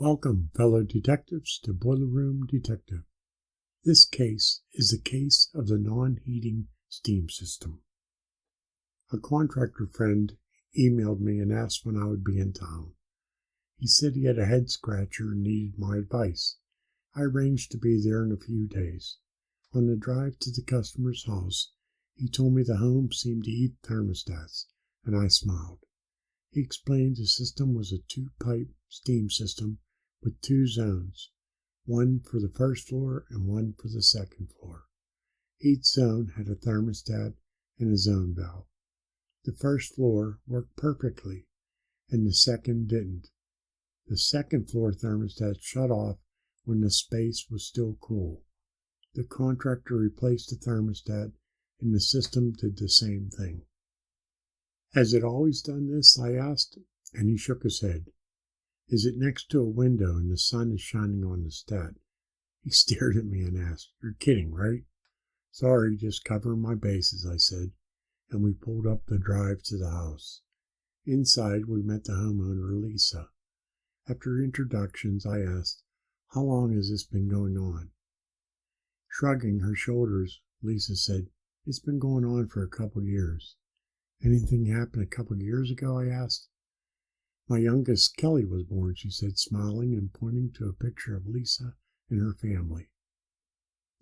Welcome, fellow detectives, to Boiler Room Detective. This case is the case of the non-heating steam system. A contractor friend emailed me and asked when I would be in town. He said he had a head scratcher and needed my advice. I arranged to be there in a few days. On the drive to the customer's house, he told me the home seemed to heat thermostats, and I smiled. He explained the system was a two-pipe steam system with two zones, one for the first floor and one for the second floor. Each zone had a thermostat and a zone valve. The first floor worked perfectly, and the second didn't. The second floor thermostat shut off when the space was still cool. The contractor replaced the thermostat, and the system did the same thing. Has it always done this? I asked, and he shook his head. Is it next to a window and the sun is shining on the stat? He stared at me and asked, You're kidding, right? Sorry, just covering my bases, I said, and we pulled up the drive to the house. Inside, we met the homeowner, Lisa. After introductions, I asked, How long has this been going on? Shrugging her shoulders, Lisa said, It's been going on for a couple years. Anything happened a couple years ago? I asked. My youngest, Kelly, was born, she said, smiling and pointing to a picture of Lisa and her family.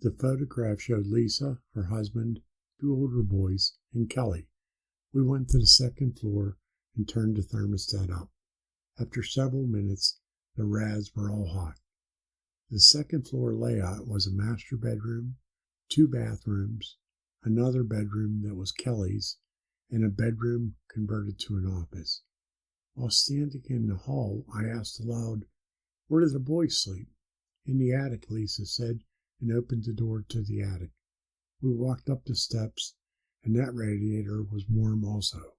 The photograph showed Lisa, her husband, two older boys, and Kelly. We went to the second floor and turned the thermostat up. After several minutes, the rads were all hot. The second floor layout was a master bedroom, two bathrooms, another bedroom that was Kelly's, and a bedroom converted to an office. While standing in the hall, I asked aloud, Where do the boys sleep? In the attic, Lisa said, and opened the door to the attic. We walked up the steps, and that radiator was warm also.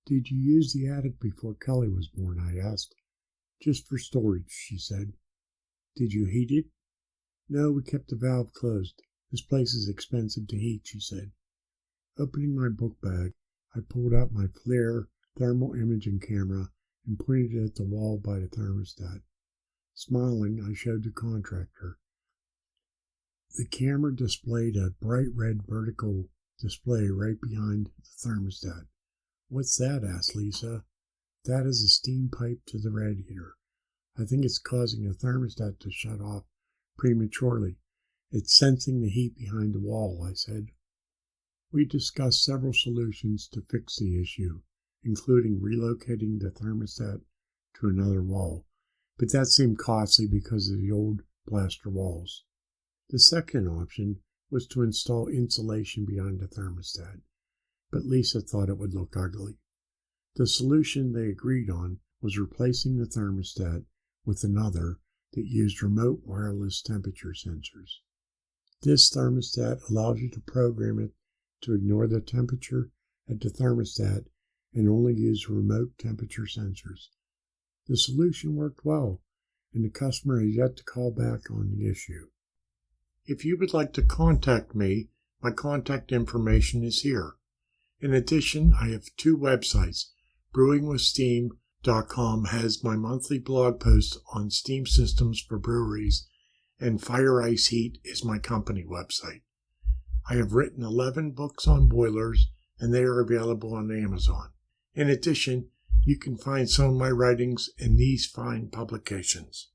Did you use the attic before Kelly was born? I asked. Just for storage, she said. Did you heat it? No, we kept the valve closed. This place is expensive to heat, she said. Opening my book bag, I pulled out my FLIR thermal imaging camera and pointed it at the wall by the thermostat. Smiling, I showed the contractor. The camera displayed a bright red vertical display right behind the thermostat. What's that? Asked Lisa. That is a steam pipe to the radiator. I think it's causing the thermostat to shut off prematurely. It's sensing the heat behind the wall, I said. We discussed several solutions to fix the issue, including relocating the thermostat to another wall, but that seemed costly because of the old plaster walls. The second option was to install insulation behind the thermostat, but Lisa thought it would look ugly. The solution they agreed on was replacing the thermostat with another that used remote wireless temperature sensors. This thermostat allows you to program it to ignore the temperature at the thermostat and only use remote temperature sensors. The solution worked well, and the customer has yet to call back on the issue. If you would like to contact me, my contact information is here. In addition, I have two websites. BrewingWithSteam.com has my monthly blog posts on steam systems for breweries, and Fire Ice Heat is my company website. I have written 11 books on boilers, and they are available on Amazon. In addition, you can find some of my writings in these fine publications.